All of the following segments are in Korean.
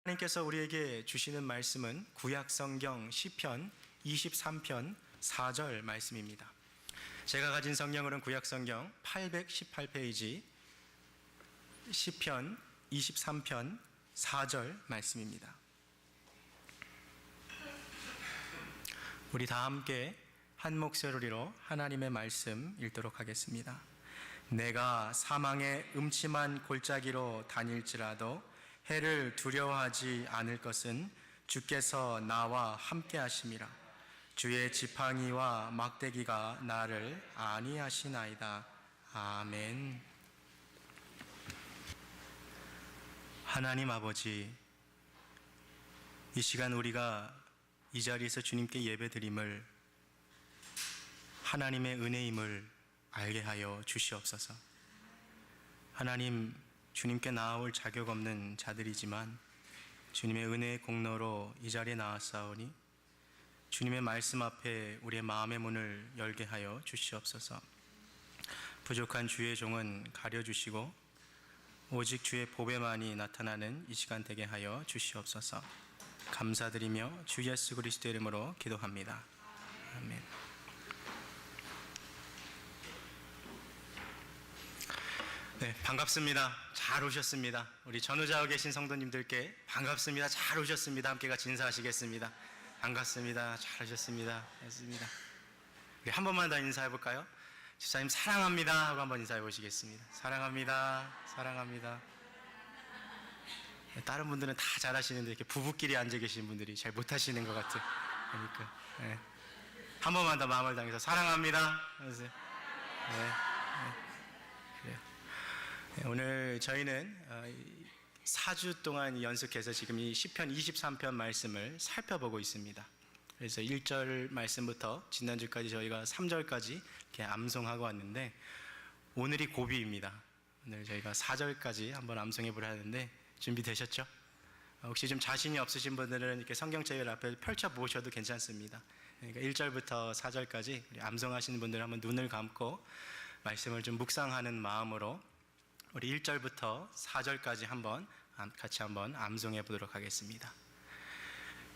하나님께서 우리에게 주시는 말씀은 구약성경 시편 23편 4절 말씀입니다. 제가 가진 성경으로는 구약성경 818페이지 시편 23편 4절 말씀입니다. 우리 다 함께 한 목소리로 하나님의 말씀 읽도록 하겠습니다. 내가 사망의 음침한 골짜기로 다닐지라도 해를 두려워하지 않을 것은 주께서 나와 함께 하심이라. 주의 지팡이와 막대기가 나를 안위하시나이다. 아멘. 하나님 아버지, 이 시간 우리가 이 자리에서 주님께 예배드림을 하나님의 은혜임을 알게 하여 주시옵소서. 하나님, 주님께 나아올 자격 없는 자들이지만 주님의 은혜의 공로로 이 자리에 나왔사오니 주님의 말씀 앞에 우리의 마음의 문을 열게 하여 주시옵소서. 부족한 주의 종은 가려주시고 오직 주의 보배만이 나타나는 이 시간 되게 하여 주시옵소서. 감사드리며 주 예수 그리스도의 이름으로 기도합니다. 아멘. 네, 반갑습니다. 잘 오셨습니다. 우리 전우자와 계신 성도님들께 반갑습니다. 잘 오셨습니다. 함께 같이 인사하시겠습니다. 반갑습니다. 잘 오셨습니다. 반갑습니다. 우리 한 번만 더 인사해 볼까요? 집사님 사랑합니다 하고 한번 인사해 보시겠습니다. 사랑합니다. 사랑합니다. 다른 분들은 다 잘하시는데 이렇게 부부끼리 앉아 계신 분들이 잘 못하시는 것 같아요. 그러니까 네. 한 번만 더 마음을 다해서 사랑합니다. 하세요. 네. 그래요. 오늘 저희는 4주 동안 연속해서 지금 이 시편 23편 말씀을 살펴보고 있습니다. 그래서 1절 말씀부터 지난주까지 저희가 3절까지 이렇게 암송하고 왔는데 오늘이 고비입니다. 오늘 저희가 4절까지 한번 암송해 보려 하는데 준비되셨죠? 혹시 좀 자신이 없으신 분들은 이렇게 성경책을 앞에 펼쳐 보셔도 괜찮습니다. 그러니까 1절부터 4절까지 우리 암송하시는 분들은 한번 눈을 감고 말씀을 좀 묵상하는 마음으로 우리 1절부터 4절까지 같이 한번 암송해 보도록 하겠습니다.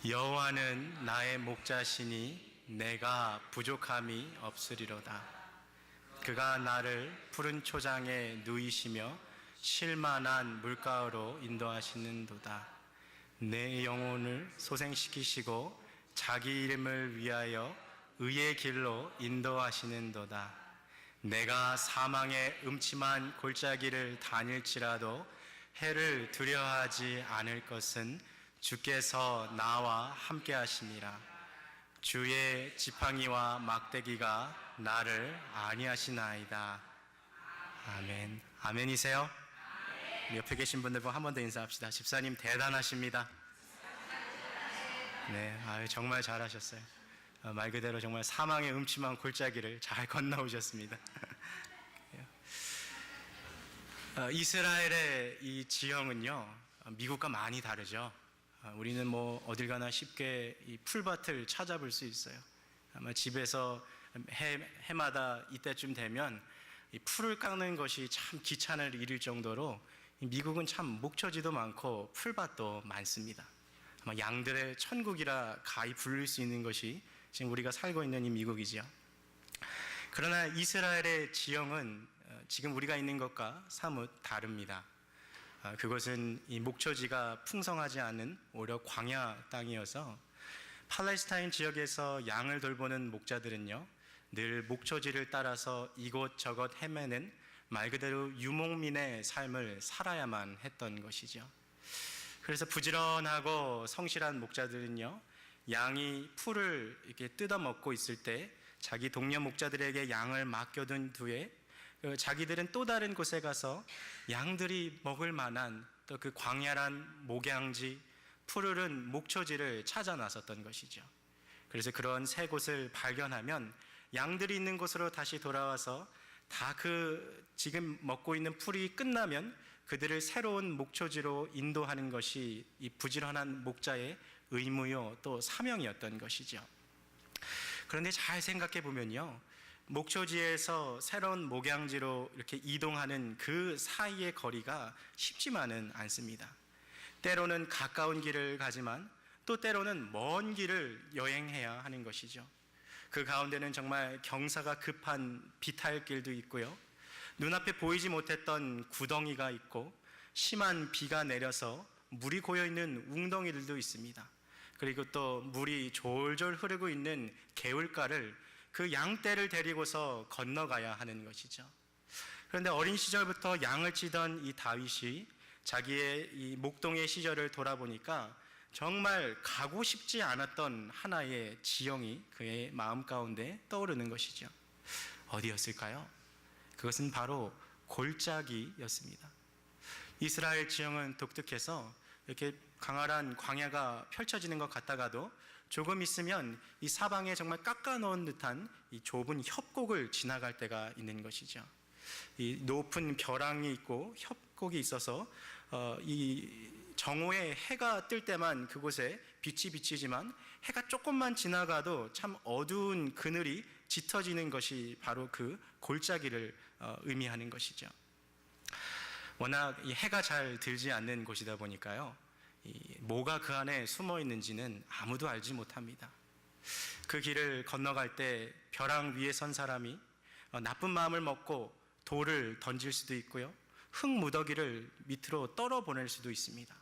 여호와는 나의 목자시니 내가 부족함이 없으리로다. 그가 나를 푸른 초장에 누이시며 쉴만한 물가로 인도하시는도다. 내 영혼을 소생시키시고 자기 이름을 위하여 의의 길로 인도하시는도다. 내가 사망의 음침한 골짜기를 다닐지라도 해를 두려워하지 않을 것은 주께서 나와 함께 하심이라. 주의 지팡이와 막대기가 나를 안위하시나이다. 아멘. 아멘이세요? 아멘. 옆에 계신 분들 한 번 더 인사합시다. 집사님 대단하십니다. 네, 정말 잘하셨어요. 말 그대로 정말 사망의 음침한 골짜기를 잘 건너오셨습니다. 이스라엘의 이 지형은요, 미국과 많이 다르죠. 우리는 뭐 어딜 가나 쉽게 이 풀밭을 찾아볼 수 있어요. 아마 집에서 해마다 이때쯤 되면 이 풀을 깎는 것이 참 귀찮을 일일 정도로 미국은 참 목초지도 많고 풀밭도 많습니다. 아마 양들의 천국이라 가히 부를 수 있는 것이 지금 우리가 살고 있는 이 미국이지요. 그러나 이스라엘의 지형은 지금 우리가 있는 것과 사뭇 다릅니다. 그것은 이 목초지가 풍성하지 않은 오히려 광야 땅이어서 팔레스타인 지역에서 양을 돌보는 목자들은요, 늘 목초지를 따라서 이곳저곳 헤매는 말 그대로 유목민의 삶을 살아야만 했던 것이죠. 그래서 부지런하고 성실한 목자들은요, 양이 풀을 이렇게 뜯어먹고 있을 때 자기 동료 목자들에게 양을 맡겨둔 뒤에 자기들은 또 다른 곳에 가서 양들이 먹을 만한 또 그 광야란 목양지, 푸르른 목초지를 찾아 나섰던 것이죠. 그래서 그런 새 곳을 발견하면 양들이 있는 곳으로 다시 돌아와서 다 지금 먹고 있는 풀이 끝나면 그들을 새로운 목초지로 인도하는 것이 이 부지런한 목자의 의무요 또 사명이었던 것이죠. 그런데 잘 생각해 보면요, 목초지에서 새로운 목양지로 이렇게 이동하는 그 사이의 거리가 쉽지만은 않습니다. 때로는 가까운 길을 가지만 또 때로는 먼 길을 여행해야 하는 것이죠. 그 가운데는 정말 경사가 급한 비탈길도 있고요. 눈앞에 보이지 못했던 구덩이가 있고 심한 비가 내려서 물이 고여있는 웅덩이들도 있습니다. 그리고 또 물이 졸졸 흐르고 있는 개울가를 그 양떼를 데리고서 건너가야 하는 것이죠. 그런데 어린 시절부터 양을 치던 이 다윗이 자기의 이 목동의 시절을 돌아보니까 정말 가고 싶지 않았던 하나의 지형이 그의 마음 가운데 떠오르는 것이죠. 어디였을까요? 그것은 바로 골짜기였습니다. 이스라엘 지형은 독특해서 이렇게 광활한 광야가 펼쳐지는 것 같다가도 조금 있으면 이 사방에 정말 깎아놓은 듯한 이 좁은 협곡을 지나갈 때가 있는 것이죠. 이 높은 벼랑이 있고 협곡이 있어서 이 정오에 해가 뜰 때만 그곳에 빛이 비치지만 해가 조금만 지나가도 참 어두운 그늘이 짙어지는 것이 바로 그 골짜기를 의미하는 것이죠. 워낙 이 해가 잘 들지 않는 곳이다 보니까요, 뭐가 그 안에 숨어 있는지는 아무도 알지 못합니다. 그 길을 건너갈 때 벼랑 위에 선 사람이 나쁜 마음을 먹고 돌을 던질 수도 있고요, 흙 무더기를 밑으로 떨어보낼 수도 있습니다.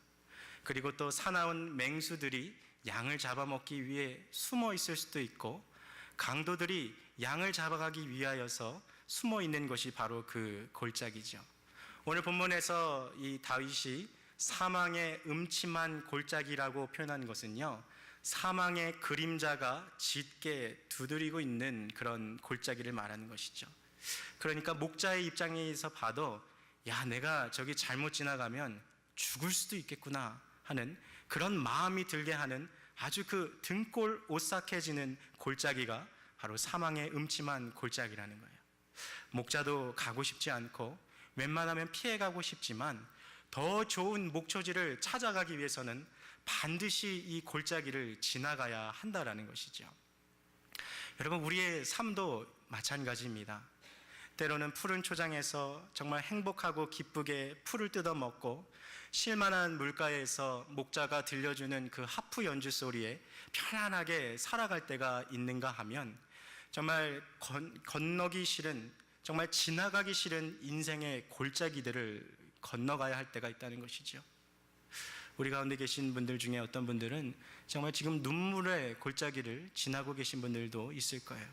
그리고 또 사나운 맹수들이 양을 잡아먹기 위해 숨어 있을 수도 있고, 강도들이 양을 잡아가기 위하여서 숨어 있는 것이 바로 그 골짜기죠. 오늘 본문에서 이 다윗이 사망의 음침한 골짜기라고 표현한 것은요, 사망의 그림자가 짙게 두드리고 있는 그런 골짜기를 말하는 것이죠. 그러니까 목자의 입장에서 봐도 야, 내가 저기 잘못 지나가면 죽을 수도 있겠구나 하는 그런 마음이 들게 하는 아주 그 등골 오싹해지는 골짜기가 바로 사망의 음침한 골짜기라는 거예요. 목자도 가고 싶지 않고 웬만하면 피해가고 싶지만 더 좋은 목초지를 찾아가기 위해서는 반드시 이 골짜기를 지나가야 한다라는 것이죠. 여러분, 우리의 삶도 마찬가지입니다. 때로는 푸른 초장에서 정말 행복하고 기쁘게 풀을 뜯어 먹고 쉴만한 물가에서 목자가 들려주는 그 하프 연주 소리에 편안하게 살아갈 때가 있는가 하면 정말 건너기 싫은, 정말 지나가기 싫은 인생의 골짜기들을 건너가야 할 때가 있다는 것이죠. 우리 가운데 계신 분들 중에 어떤 분들은 정말 지금 눈물의 골짜기를 지나고 계신 분들도 있을 거예요.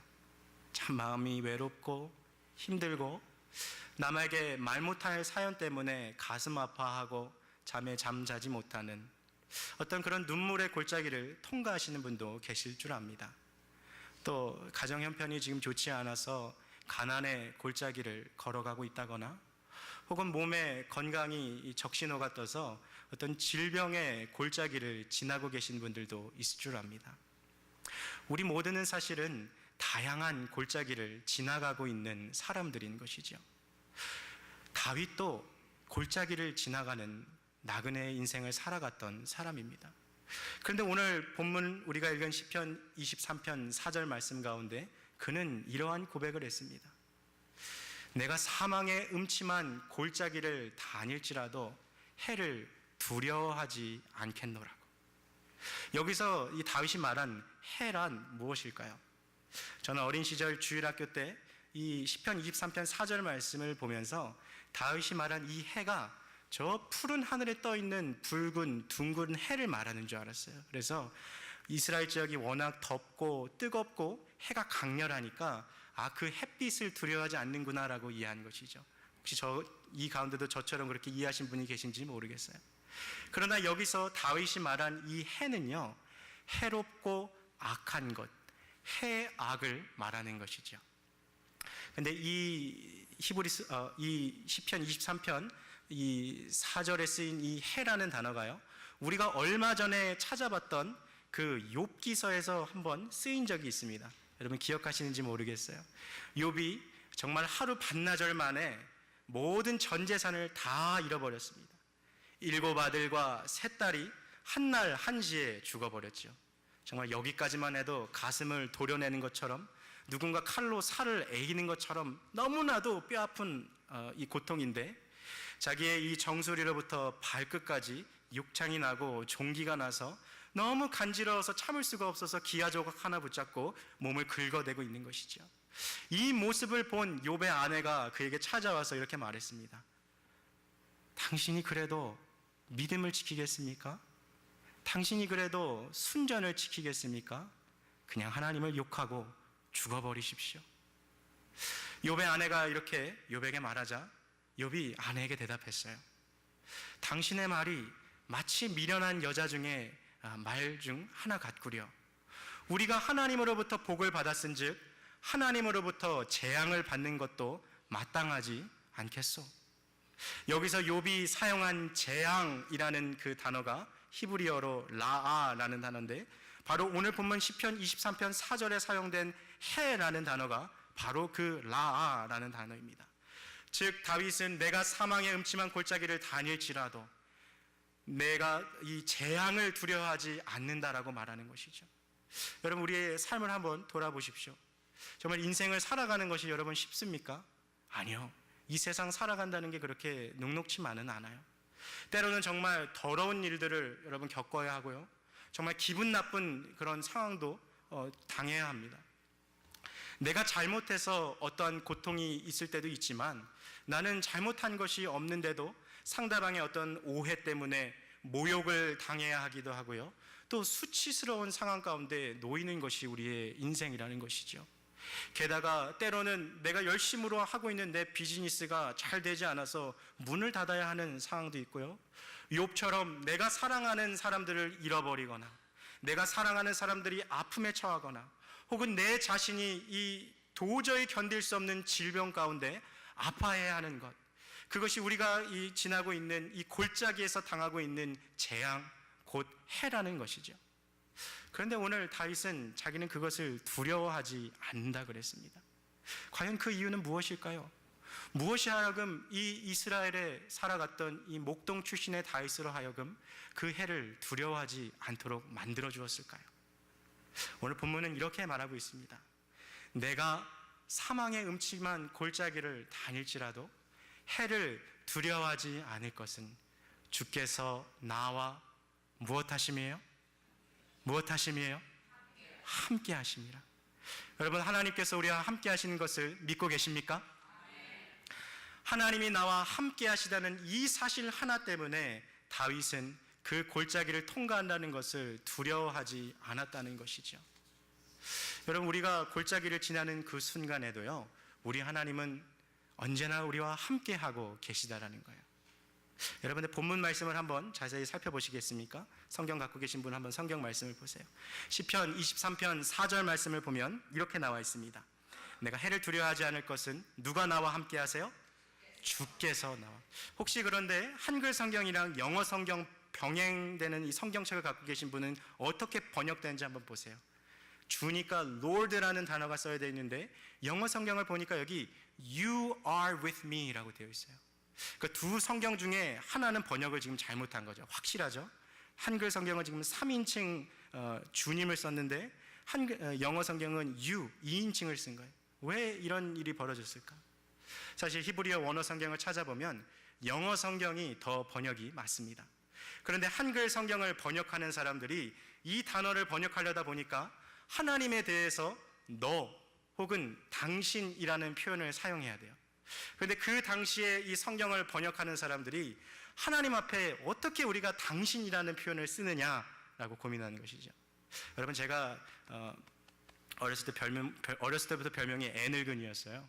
참 마음이 외롭고 힘들고 남에게 말 못할 사연 때문에 가슴 아파하고 잠에 잠자지 못하는 어떤 그런 눈물의 골짜기를 통과하시는 분도 계실 줄 압니다. 또 가정 형편이 지금 좋지 않아서 가난의 골짜기를 걸어가고 있다거나 혹은 몸에 건강이 적신호가 떠서 어떤 질병의 골짜기를 지나고 계신 분들도 있을 줄 압니다. 우리 모두는 사실은 다양한 골짜기를 지나가고 있는 사람들인 것이죠. 다윗도 골짜기를 지나가는 나그네의 인생을 살아갔던 사람입니다. 그런데 오늘 본문 우리가 읽은 시편 23편 4절 말씀 가운데 그는 이러한 고백을 했습니다. 내가 사망의 음침한 골짜기를 다닐지라도 해를 두려워하지 않겠노라고. 여기서 이 다윗이 말한 해란 무엇일까요? 저는 어린 시절 주일학교 때 이 시편 23편 4절 말씀을 보면서 다윗이 말한 이 해가 저 푸른 하늘에 떠 있는 붉은 둥근 해를 말하는 줄 알았어요. 그래서 이스라엘 지역이 워낙 덥고 뜨겁고 해가 강렬하니까 그 햇빛을 두려워하지 않는구나라고 이해한 것이죠. 혹시 이 가운데도 저처럼 그렇게 이해하신 분이 계신지 모르겠어요. 그러나 여기서 다윗이 말한 이 해는요, 해롭고 악한 것, 해악을 말하는 것이죠. 근데 이 시편 23편 이 4절에 쓰인 이 해라는 단어가요, 우리가 얼마 전에 찾아봤던 그 욥기서에서 한번 쓰인 적이 있습니다. 여러분 기억하시는지 모르겠어요. 욥이 정말 하루 반나절 만에 모든 전 재산을 다 잃어버렸습니다. 7 아들과 3 딸이 한 날 한시에 죽어버렸죠. 정말 여기까지만 해도 가슴을 도려내는 것처럼, 누군가 칼로 살을 에이는 것처럼 너무나도 뼈아픈 이 고통인데, 자기의 이 정수리로부터 발끝까지 욕창이 나고 종기가 나서 너무 간지러워서 참을 수가 없어서 기아 조각 하나 붙잡고 몸을 긁어대고 있는 것이죠. 이 모습을 본 욥의 아내가 그에게 찾아와서 이렇게 말했습니다. 당신이 그래도 믿음을 지키겠습니까? 당신이 그래도 순전을 지키겠습니까? 그냥 하나님을 욕하고 죽어버리십시오. 욥의 아내가 이렇게 욥에게 말하자 욥이 아내에게 대답했어요. 당신의 말이 마치 미련한 여자 중에 말 중 하나 같구려. 우리가 하나님으로부터 복을 받았은즉 하나님으로부터 재앙을 받는 것도 마땅하지 않겠소. 여기서 욥이 사용한 재앙이라는 그 단어가 히브리어로 라아라는 단어인데, 바로 오늘 본문 시편 23편 4절에 사용된 해라는 단어가 바로 그 라아라는 단어입니다. 즉 다윗은 내가 사망의 음침한 골짜기를 다닐지라도 내가 이 재앙을 두려워하지 않는다라고 말하는 것이죠. 여러분, 우리의 삶을 한번 돌아보십시오. 정말 인생을 살아가는 것이 여러분 쉽습니까? 아니요. 이 세상 살아간다는 게 그렇게 녹록치만은 않아요. 때로는 정말 더러운 일들을 여러분 겪어야 하고요, 정말 기분 나쁜 그런 상황도 당해야 합니다. 내가 잘못해서 어떠한 고통이 있을 때도 있지만, 나는 잘못한 것이 없는데도 상대방의 어떤 오해 때문에 모욕을 당해야 하기도 하고요, 또 수치스러운 상황 가운데 놓이는 것이 우리의 인생이라는 것이죠. 게다가 때로는 내가 열심으로 하고 있는 내 비즈니스가 잘 되지 않아서 문을 닫아야 하는 상황도 있고요, 욥처럼 내가 사랑하는 사람들을 잃어버리거나 내가 사랑하는 사람들이 아픔에 처하거나 혹은 내 자신이 이 도저히 견딜 수 없는 질병 가운데 아파해야 하는 것, 그것이 우리가 이 지나고 있는 이 골짜기에서 당하고 있는 재앙, 곧 해라는 것이죠. 그런데 오늘 다윗은 자기는 그것을 두려워하지 않는다 그랬습니다. 과연 그 이유는 무엇일까요? 무엇이 하여금 이 이스라엘에 살아갔던 이 목동 출신의 다윗으로 하여금 그 해를 두려워하지 않도록 만들어 주었을까요? 오늘 본문은 이렇게 말하고 있습니다. 내가 사망의 음침한 골짜기를 다닐지라도 해를 두려워하지 않을 것은 주께서 나와 무엇 하심이에요? 무엇 하심이에요? 함께 하심이라. 여러분, 하나님께서 우리와 함께 하시는 것을 믿고 계십니까? 하나님이 나와 함께 하시다는 이 사실 하나 때문에 다윗은 그 골짜기를 통과한다는 것을 두려워하지 않았다는 것이죠. 여러분, 우리가 골짜기를 지나는 그 순간에도요, 우리 하나님은 언제나 우리와 함께 하고 계시다라는 거예요. 여러분들 본문 말씀을 한번 자세히 살펴보시겠습니까? 성경 갖고 계신 분 한번 성경 말씀을 보세요. 시편 23편 4절 말씀을 보면 이렇게 나와 있습니다. 내가 해를 두려워하지 않을 것은 누가 나와 함께 하세요? 주께서 나와. 혹시 그런데 한글 성경이랑 영어 성경 병행되는 이 성경책을 갖고 계신 분은 어떻게 번역되는지 한번 보세요. 주니까 Lord라는 단어가 써야 되어 있는데 영어 성경을 보니까 여기 You are with me 라고 되어 있어요. 그 두 성경 중에 하나는 번역을 지금 잘못한 거죠. 확실하죠? 한글 성경은 지금 3인칭 주님을 썼는데 영어 성경은 You 2인칭을 쓴 거예요. 왜 이런 일이 벌어졌을까? 사실 히브리어 원어 성경을 찾아보면 영어 성경이 더 번역이 맞습니다. 그런데 한글 성경을 번역하는 사람들이 이 단어를 번역하려다 보니까 하나님에 대해서 너 혹은 당신이라는 표현을 사용해야 돼요. 그런데 그 당시에 이 성경을 번역하는 사람들이 하나님 앞에 어떻게 우리가 당신이라는 표현을 쓰느냐라고 고민하는 것이죠. 여러분, 제가 어렸을 때부터 별명이 애늙은이였어요.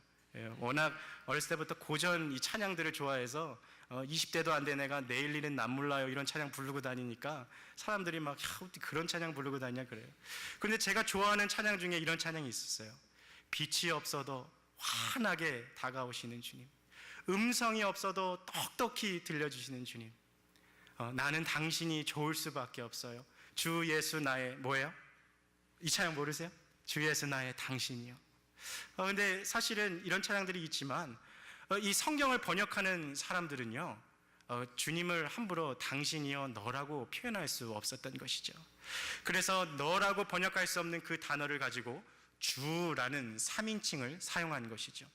워낙 어렸을 때부터 고전 이 찬양들을 좋아해서 20대도 안 된 애가 내일 일은 남 몰라요 이런 찬양 부르고 다니니까 사람들이 막 어떻게 그런 찬양 부르고 다니냐 그래요. 그런데 제가 좋아하는 찬양 중에 이런 찬양이 있었어요. 빛이 없어도 환하게 다가오시는 주님, 음성이 없어도 똑똑히 들려주시는 주님, 나는 당신이 좋을 수밖에 없어요. 주 예수 나의 뭐예요? 이 찬양 모르세요? 주 예수 나의 당신이요. 근데 사실은 이런 찬양들이 있지만 이 성경을 번역하는 사람들은요, 주님을 함부로 당신이여 너라고 표현할 수 없었던 것이죠. 그래서 너라고 번역할 수 없는 그 단어를 가지고 주라는 3인칭을 사용한 것이죠.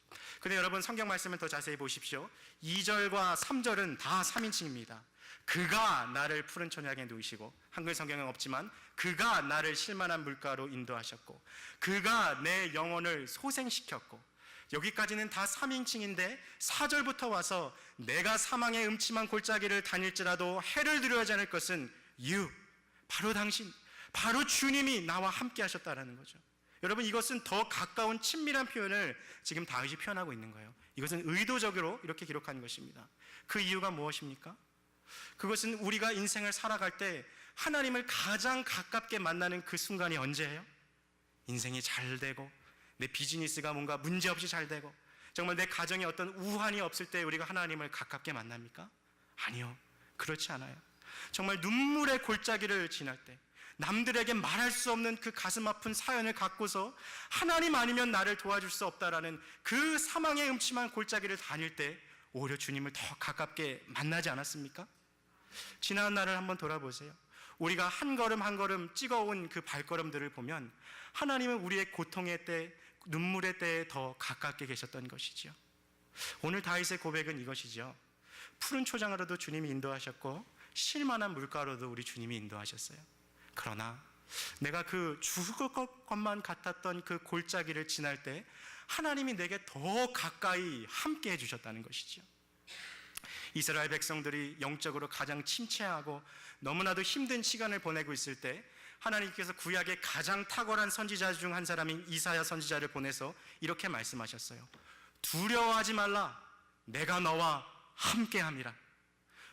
근데 여러분, 성경 말씀을 더 자세히 보십시오. 2절과 3절은 다 3인칭입니다. 그가 나를 푸른 초장에 누이시고, 한글 성경은 없지만 그가 나를 실만한 물가로 인도하셨고, 그가 내 영혼을 소생시켰고, 여기까지는 다 3인칭인데 4절부터 와서 내가 사망의 음침한 골짜기를 다닐지라도 해를 두려워하지 않을 것은 you, 바로 당신, 바로 주님이 나와 함께 하셨다라는 거죠. 여러분, 이것은 더 가까운 친밀한 표현을 지금 다윗이 표현하고 있는 거예요. 이것은 의도적으로 이렇게 기록한 것입니다. 그 이유가 무엇입니까? 그것은 우리가 인생을 살아갈 때 하나님을 가장 가깝게 만나는 그 순간이 언제예요? 인생이 잘 되고, 내 비즈니스가 뭔가 문제없이 잘 되고, 정말 내 가정에 어떤 우환이 없을 때 우리가 하나님을 가깝게 만납니까? 아니요, 그렇지 않아요. 정말 눈물의 골짜기를 지날 때, 남들에게 말할 수 없는 그 가슴 아픈 사연을 갖고서 하나님 아니면 나를 도와줄 수 없다라는 그 사망의 음침한 골짜기를 다닐 때 오히려 주님을 더 가깝게 만나지 않았습니까? 지난 날을 한번 돌아보세요. 우리가 한 걸음 한 걸음 찍어온 그 발걸음들을 보면 하나님은 우리의 고통의 때, 눈물의 때에 더 가깝게 계셨던 것이지요. 오늘 다윗의 고백은 이것이죠. 푸른 초장으로도 주님이 인도하셨고 실만한 물가로도 우리 주님이 인도하셨어요. 그러나 내가 그 죽을 것만 같았던 그 골짜기를 지날 때 하나님이 내게 더 가까이 함께 해주셨다는 것이죠. 이스라엘 백성들이 영적으로 가장 침체하고 너무나도 힘든 시간을 보내고 있을 때 하나님께서 구약의 가장 탁월한 선지자 중 한 사람인 이사야 선지자를 보내서 이렇게 말씀하셨어요. 두려워하지 말라, 내가 너와 함께함이라.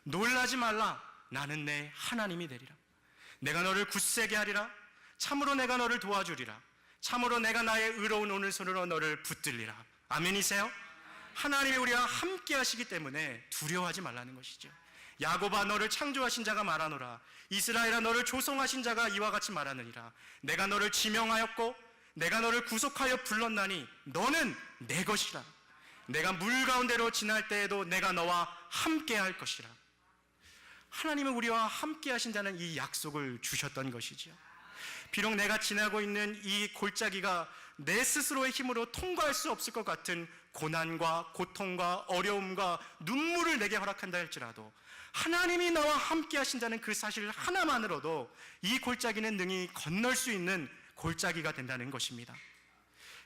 놀라지 말라, 나는 내 하나님이 되리라. 내가 너를 굳세게 하리라. 참으로 내가 너를 도와주리라. 참으로 내가 나의 의로운 오른손으로 너를 붙들리라. 아멘이세요? 하나님이 우리와 함께 하시기 때문에 두려워하지 말라는 것이죠. 야곱아, 너를 창조하신 자가 말하노라. 이스라엘아, 너를 조성하신 자가 이와 같이 말하느니라. 내가 너를 지명하였고 내가 너를 구속하여 불렀나니 너는 내 것이라. 내가 물 가운데로 지날 때에도 내가 너와 함께 할 것이라. 하나님은 우리와 함께 하신다는 이 약속을 주셨던 것이죠. 비록 내가 지나고 있는 이 골짜기가 내 스스로의 힘으로 통과할 수 없을 것 같은 고난과 고통과 어려움과 눈물을 내게 허락한다 할지라도 하나님이 나와 함께 하신다는 그 사실 하나만으로도 이 골짜기는 능히 건널 수 있는 골짜기가 된다는 것입니다.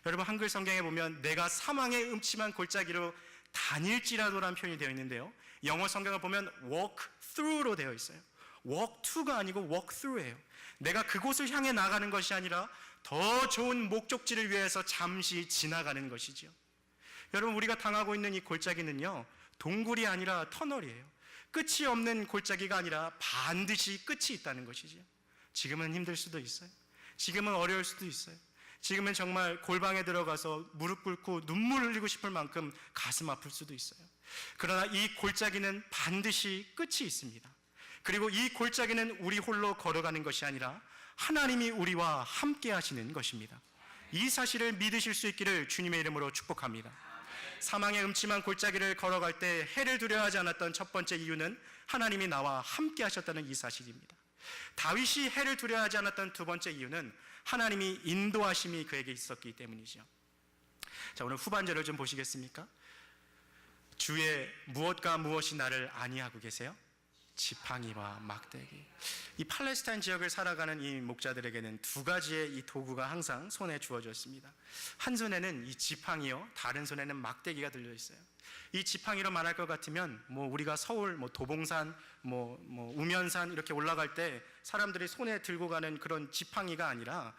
여러분, 한글 성경에 보면 내가 사망의 음침한 골짜기로 다닐지라도라는 표현이 되어 있는데요, 영어 성경을 보면 walk through로 되어 있어요. walk to가 아니고 walk through예요. 내가 그곳을 향해 나가는 것이 아니라 더 좋은 목적지를 위해서 잠시 지나가는 것이죠. 여러분, 우리가 당하고 있는 이 골짜기는요, 동굴이 아니라 터널이에요. 끝이 없는 골짜기가 아니라 반드시 끝이 있다는 것이죠. 지금은 힘들 수도 있어요. 지금은 어려울 수도 있어요. 지금은 정말 골방에 들어가서 무릎 꿇고 눈물 흘리고 싶을 만큼 가슴 아플 수도 있어요. 그러나 이 골짜기는 반드시 끝이 있습니다. 그리고 이 골짜기는 우리 홀로 걸어가는 것이 아니라 하나님이 우리와 함께 하시는 것입니다. 이 사실을 믿으실 수 있기를 주님의 이름으로 축복합니다. 사망의 음침한 골짜기를 걸어갈 때 해를 두려워하지 않았던 첫 번째 이유는 하나님이 나와 함께 하셨다는 이 사실입니다. 다윗이 해를 두려워하지 않았던 두 번째 이유는 하나님이 인도하심이 그에게 있었기 때문이죠. 자, 오늘 후반절을 좀 보시겠습니까? 주의 무엇과 무엇이 나를 안위하고 계세요? 지팡이와 막대기. 이 팔레스타인 지역을 살아가는 이 목자들에게는 두 가지의 이 도구가 항상 손에 주어졌습니다. 한 손에는 이 지팡이요, 다른 손에는 막대기가 들려 있어요. 이 지팡이로 말할 것 같으면 우리가 서울 도봉산, 우면산 이렇게 올라갈 때 사람들이 손에 들고 가는 그런 지팡이가 아니라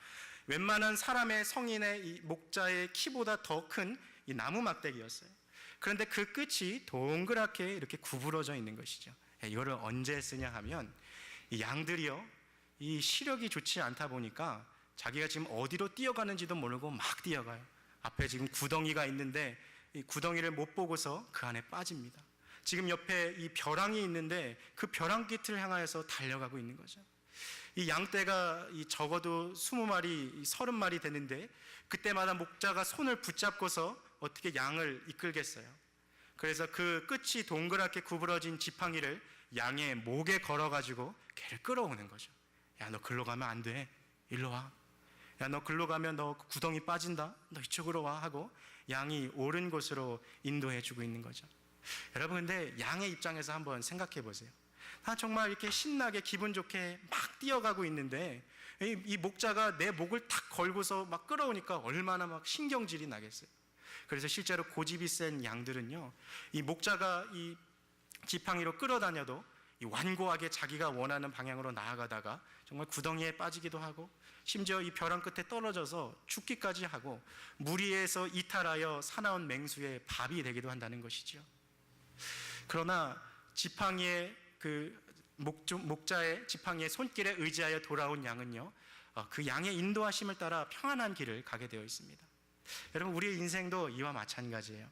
웬만한 사람의 성인의 이 목자의 키보다 더 큰 이 나무 막대기였어요. 그런데 그 끝이 동그랗게 이렇게 구부러져 있는 것이죠. 이거를 언제 쓰냐 하면 이 양들이요, 이 시력이 좋지 않다 보니까 자기가 지금 어디로 뛰어가는지도 모르고 막 뛰어가요. 앞에 지금 구덩이가 있는데 이 구덩이를 못 보고서 그 안에 빠집니다. 지금 옆에 이 벼랑이 있는데 그 벼랑 끝을 향하여서 달려가고 있는 거죠. 이 양떼가 적어도 20마리, 30마리 되는데 그때마다 목자가 손을 붙잡고서 어떻게 양을 이끌겠어요. 그래서 그 끝이 동그랗게 구부러진 지팡이를 양의 목에 걸어가지고 걔를 끌어오는 거죠. 야, 너 글로 가면 안 돼. 일로 와. 야, 너 글로 가면 너 구덩이 빠진다. 너 이쪽으로 와 하고 양이 옳은 곳으로 인도해 주고 있는 거죠. 여러분, 근데 양의 입장에서 한번 생각해 보세요. 정말 이렇게 신나게 기분 좋게 막 뛰어가고 있는데 이 목자가 내 목을 탁 걸고서 막 끌어오니까 얼마나 막 신경질이 나겠어요. 그래서 실제로 고집이 센 양들은요, 이 목자가 이 지팡이로 끌어다녀도 이 완고하게 자기가 원하는 방향으로 나아가다가 정말 구덩이에 빠지기도 하고, 심지어 이 벼랑 끝에 떨어져서 죽기까지 하고, 무리에서 이탈하여 사나운 맹수의 밥이 되기도 한다는 것이죠. 그러나 지팡이의 목자의 지팡이의 손길에 의지하여 돌아온 양은요, 그 양의 인도하심을 따라 평안한 길을 가게 되어 있습니다. 여러분, 우리의 인생도 이와 마찬가지예요.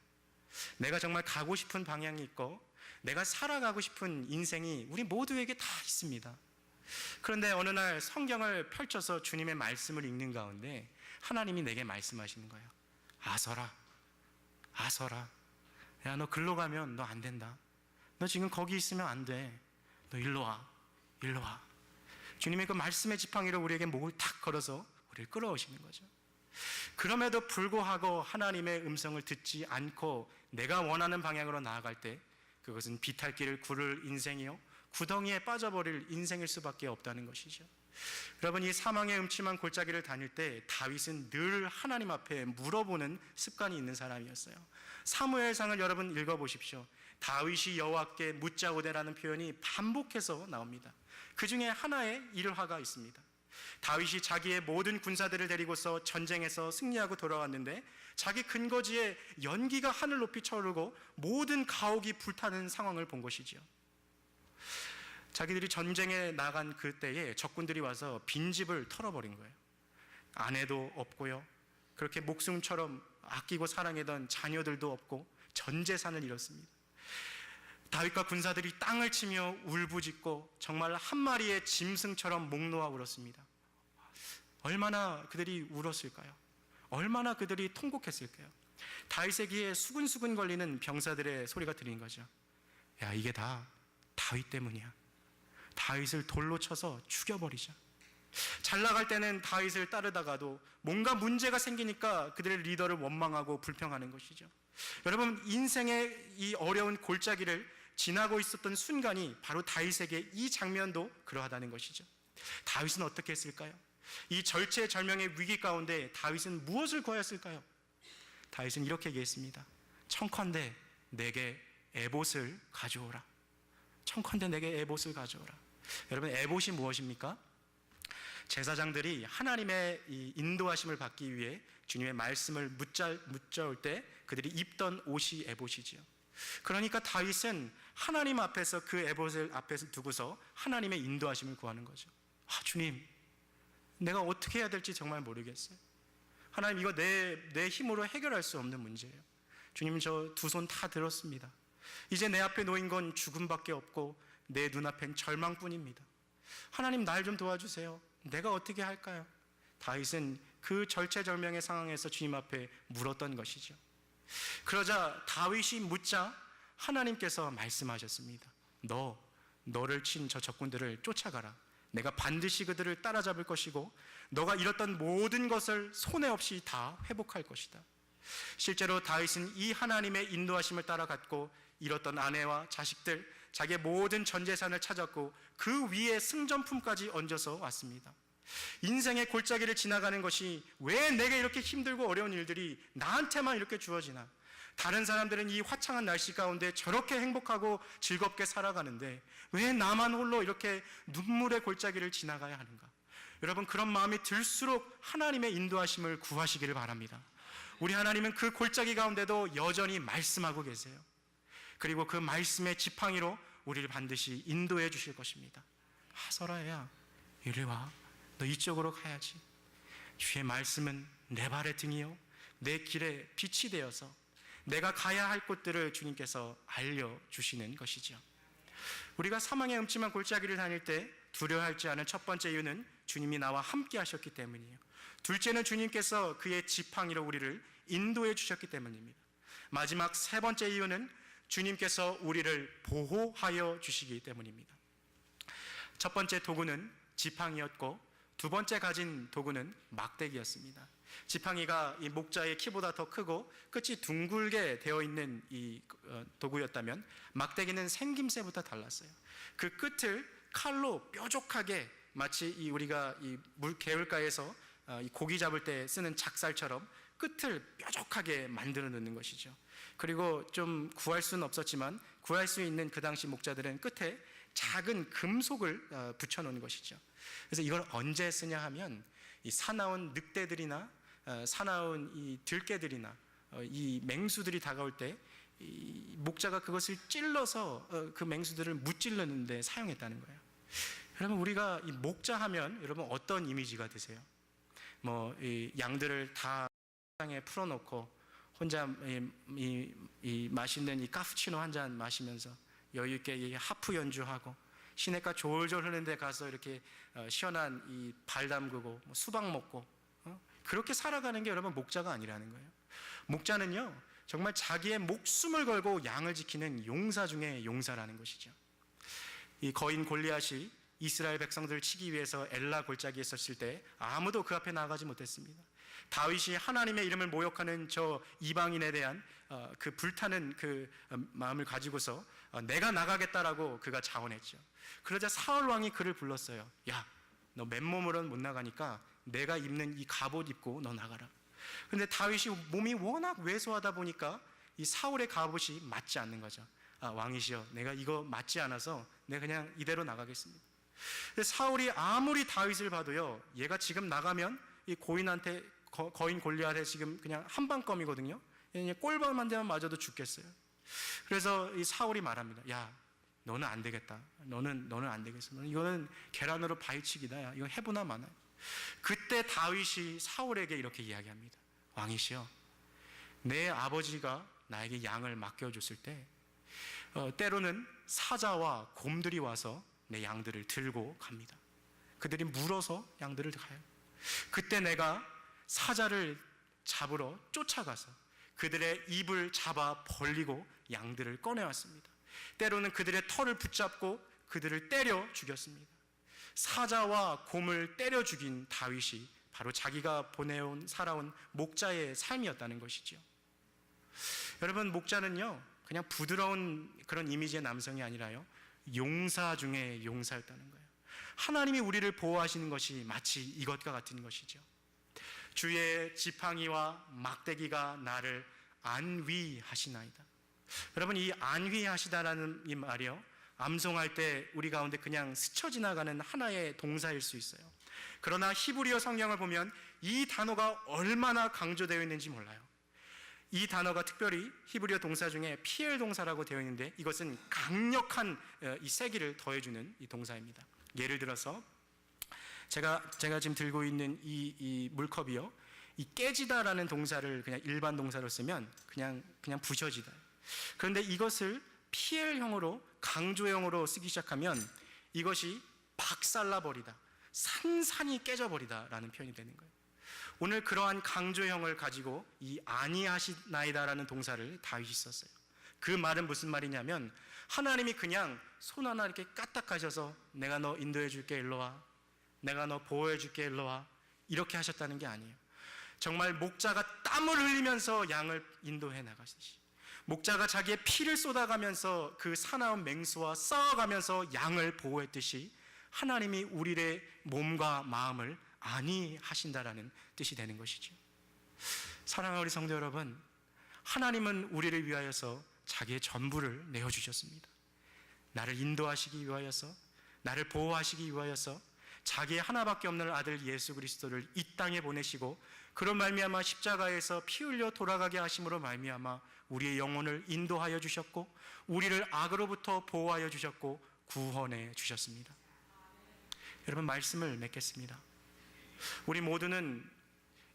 내가 정말 가고 싶은 방향이 있고 내가 살아가고 싶은 인생이 우리 모두에게 다 있습니다. 그런데 어느 날 성경을 펼쳐서 주님의 말씀을 읽는 가운데 하나님이 내게 말씀하시는 거예요. 아서라, 아서라, 야, 너 글로 가면 너 안 된다. 너 지금 거기 있으면 안 돼. 너 일로 와, 일로 와. 주님의 그 말씀의 지팡이로 우리에게 목을 탁 걸어서 우리를 끌어오시는 거죠. 그럼에도 불구하고 하나님의 음성을 듣지 않고 내가 원하는 방향으로 나아갈 때 그것은 비탈길을 구를 인생이요, 구덩이에 빠져버릴 인생일 수밖에 없다는 것이죠. 여러분, 이 사망의 음침한 골짜기를 다닐 때 다윗은 늘 하나님 앞에 물어보는 습관이 있는 사람이었어요. 사무엘상을 여러분 읽어보십시오. 다윗이 여호와께 묻자오되라는 표현이 반복해서 나옵니다. 그 중에 하나의 일화가 있습니다. 다윗이 자기의 모든 군사들을 데리고서 전쟁에서 승리하고 돌아왔는데 자기 근거지에 연기가 하늘 높이 차오르고 모든 가옥이 불타는 상황을 본 것이죠. 자기들이 전쟁에 나간 그때에 적군들이 와서 빈집을 털어버린 거예요. 아내도 없고요, 그렇게 목숨처럼 아끼고 사랑하던 자녀들도 없고 전 재산을 잃었습니다. 다윗과 군사들이 땅을 치며 울부짖고 정말 한 마리의 짐승처럼 목 놓아 울었습니다. 얼마나 그들이 울었을까요? 얼마나 그들이 통곡했을까요? 다윗의 귀에 수근수근 걸리는 병사들의 소리가 들린 거죠. 야, 이게 다 다윗 때문이야. 다윗을 돌로 쳐서 죽여버리자. 잘 나갈 때는 다윗을 따르다가도 뭔가 문제가 생기니까 그들의 리더를 원망하고 불평하는 것이죠. 여러분, 인생의 이 어려운 골짜기를 지나고 있었던 순간이 바로 다윗에게 이 장면도 그러하다는 것이죠. 다윗은 어떻게 했을까요? 이 절체절명의 위기 가운데 다윗은 무엇을 구하였을까요? 다윗은 이렇게 얘기했습니다. 청컨대 내게 에봇을 가져오라. 청컨대 내게 에봇을 가져오라. 여러분, 에봇이 무엇입니까? 제사장들이 하나님의 이 인도하심을 받기 위해 주님의 말씀을 묻자올 때 그들이 입던 옷이 에봇이지요. 그러니까 다윗은 하나님 앞에서 그 에봇을 앞에서 두고서 하나님의 인도하심을 구하는 거죠. 주님, 내가 어떻게 해야 될지 정말 모르겠어요. 하나님, 이거 내 힘으로 해결할 수 없는 문제예요. 주님, 저 두 손 다 들었습니다. 이제 내 앞에 놓인 건 죽음밖에 없고 내 눈앞엔 절망뿐입니다. 하나님, 날 좀 도와주세요. 내가 어떻게 할까요? 다윗은 그 절체절명의 상황에서 주님 앞에 물었던 것이죠. 그러자 다윗이 묻자 하나님께서 말씀하셨습니다. 너를 친 저 적군들을 쫓아가라. 내가 반드시 그들을 따라잡을 것이고 너가 잃었던 모든 것을 손해 없이 다 회복할 것이다. 실제로 다윗은 이 하나님의 인도하심을 따라갔고 잃었던 아내와 자식들, 자기의 모든 전 재산을 찾았고 그 위에 승전품까지 얹어서 왔습니다. 인생의 골짜기를 지나가는 것이 왜 내게 이렇게 힘들고 어려운 일들이 나한테만 이렇게 주어지나? 다른 사람들은 이 화창한 날씨 가운데 저렇게 행복하고 즐겁게 살아가는데 왜 나만 홀로 이렇게 눈물의 골짜기를 지나가야 하는가? 여러분, 그런 마음이 들수록 하나님의 인도하심을 구하시기를 바랍니다. 우리 하나님은 그 골짜기 가운데도 여전히 말씀하고 계세요. 그리고 그 말씀의 지팡이로 우리를 반드시 인도해 주실 것입니다. 서라야, 이리 와. 너 이쪽으로 가야지. 주의 말씀은 내 발의 등이요 내 길에 빛이 되어서 내가 가야 할 곳들을 주님께서 알려주시는 것이죠. 우리가 사망의 음침한 골짜기를 다닐 때 두려워하지 않은 첫 번째 이유는 주님이 나와 함께 하셨기 때문이에요. 둘째는 주님께서 그의 지팡이로 우리를 인도해 주셨기 때문입니다. 마지막 세 번째 이유는 주님께서 우리를 보호하여 주시기 때문입니다. 첫 번째 도구는 지팡이였고 두 번째 가진 도구는 막대기였습니다. 지팡이가 이 목자의 키보다 더 크고 끝이 둥글게 되어 있는 이 도구였다면 막대기는 생김새부터 달랐어요. 그 끝을 칼로 뾰족하게 마치 우리가 이 개울가에서 이 고기 잡을 때 쓰는 작살처럼 끝을 뾰족하게 만들어 놓는 것이죠. 그리고 좀 구할 수는 없었지만 구할 수 있는 그 당시 목자들은 끝에 작은 금속을 붙여 놓은 것이죠. 그래서 이걸 언제 쓰냐 하면 이 사나운 늑대들이나 사나운 이 들개들이나 이 맹수들이 다가올 때 이 목자가 그것을 찔러서 그 맹수들을 무찔르는 데 사용했다는 거예요. 여러분, 우리가 이 목자 하면 여러분 어떤 이미지가 드세요? 뭐 이 양들을 다 땅에 풀어놓고 혼자 이 맛있는 이 카푸치노 한 잔 마시면서 여유 있게 이 하프 연주하고 시냇가 졸졸 흐르는데 가서 이렇게 시원한 이 발 담그고 수박 먹고 그렇게 살아가는 게 여러분 목자가 아니라는 거예요. 목자는요 정말 자기의 목숨을 걸고 양을 지키는 용사 중에 용사라는 것이죠. 이 거인 골리앗이 이스라엘 백성들을 치기 위해서 엘라 골짜기에 섰을 때 아무도 그 앞에 나가지 못했습니다. 다윗이 하나님의 이름을 모욕하는 저 이방인에 대한 그 불타는 그 마음을 가지고서 내가 나가겠다라고 그가 자원했죠. 그러자 사울 왕이 그를 불렀어요. 야, 너 맨몸으로는 못 나가니까 내가 입는 이 갑옷 입고 너 나가라. 근데 다윗이 몸이 워낙 왜소하다 보니까 이 사울의 갑옷이 맞지 않는 거죠. 아, 왕이시여, 내가 이거 맞지 않아서 내가 그냥 이대로 나가겠습니다. 근데 사울이 아무리 다윗을 봐도요, 얘가 지금 나가면 이 고인한테 거인 골리앗에 지금 그냥 한방껌이거든요. 꼴밤한 대만 맞아도 죽겠어요. 그래서 이 사울이 말합니다. 야, 너는 안 되겠다. 너는 안 되겠어. 이거는 계란으로 바위치기다. 야, 이거 해보나 마나. 그때 다윗이 사울에게 이렇게 이야기합니다. 왕이시여, 내 아버지가 나에게 양을 맡겨줬을 때 때로는 사자와 곰들이 와서 내 양들을 들고 갑니다. 그들이 물어서 양들을 가요. 그때 내가 사자를 잡으러 쫓아가서 그들의 입을 잡아 벌리고 양들을 꺼내왔습니다. 때로는 그들의 털을 붙잡고 그들을 때려 죽였습니다. 사자와 곰을 때려 죽인 다윗이 바로 자기가 살아온 목자의 삶이었다는 것이죠. 여러분, 목자는요 그냥 부드러운 그런 이미지의 남성이 아니라요 용사 중에 용사였다는 거예요. 하나님이 우리를 보호하시는 것이 마치 이것과 같은 것이죠. 주의 지팡이와 막대기가 나를 안위하시나이다. 여러분, 이 안위하시다라는 이 말이요 암송할 때 우리 가운데 그냥 스쳐 지나가는 하나의 동사일 수 있어요. 그러나 히브리어 성경을 보면 이 단어가 얼마나 강조되어 있는지 몰라요. 이 단어가 특별히 히브리어 동사 중에 피엘 동사라고 되어 있는데 이것은 강력한 이 세기를 더해주는 이 동사입니다. 예를 들어서 제가 지금 들고 있는 이 물컵이요, 이 깨지다라는 동사를 그냥 일반 동사로 쓰면 그냥 부셔지다. 그런데 이것을 피엘형으로, 강조형으로 쓰기 시작하면 이것이 박살나버리다, 산산이 깨져버리다라는 표현이 되는 거예요. 오늘 그러한 강조형을 가지고 이 아니하시나이다라는 동사를 다윗이 썼어요. 그 말은 무슨 말이냐면 하나님이 그냥 손 하나 이렇게 까딱하셔서 내가 너 인도해 줄게 일로 와, 내가 너 보호해 줄게 일로 와, 이렇게 하셨다는 게 아니에요. 정말 목자가 땀을 흘리면서 양을 인도해 나가시듯이, 목자가 자기의 피를 쏟아가면서 그 사나운 맹수와 싸워가면서 양을 보호했듯이 하나님이 우리의 몸과 마음을 안위하신다라는 뜻이 되는 것이죠. 사랑하는 우리 성도 여러분, 하나님은 우리를 위하여서 자기의 전부를 내어주셨습니다. 나를 인도하시기 위하여서, 나를 보호하시기 위하여서 자기의 하나밖에 없는 아들 예수 그리스도를 이 땅에 보내시고 그런 말미암아 십자가에서 피 흘려 돌아가게 하심으로 말미암아 우리의 영혼을 인도하여 주셨고 우리를 악으로부터 보호하여 주셨고 구원해 주셨습니다. 여러분, 말씀을 맺겠습니다. 우리 모두는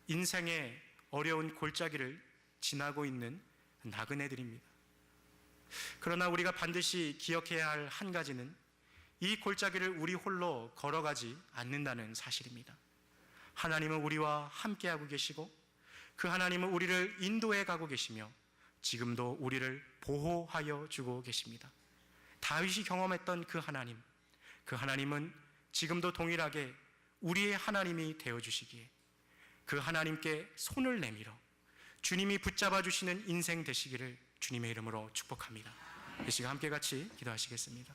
인생의 어려운 골짜기를 지나고 있는 나그네들입니다. 그러나 우리가 반드시 기억해야 할 한 가지는 이 골짜기를 우리 홀로 걸어가지 않는다는 사실입니다. 하나님은 우리와 함께하고 계시고 그 하나님은 우리를 인도해 가고 계시며 지금도 우리를 보호하여 주고 계십니다. 다윗이 경험했던 그 하나님은 지금도 동일하게 우리의 하나님이 되어주시기에 그 하나님께 손을 내밀어 주님이 붙잡아 주시는 인생 되시기를 주님의 이름으로 축복합니다. 이 시간 함께 같이 기도하시겠습니다.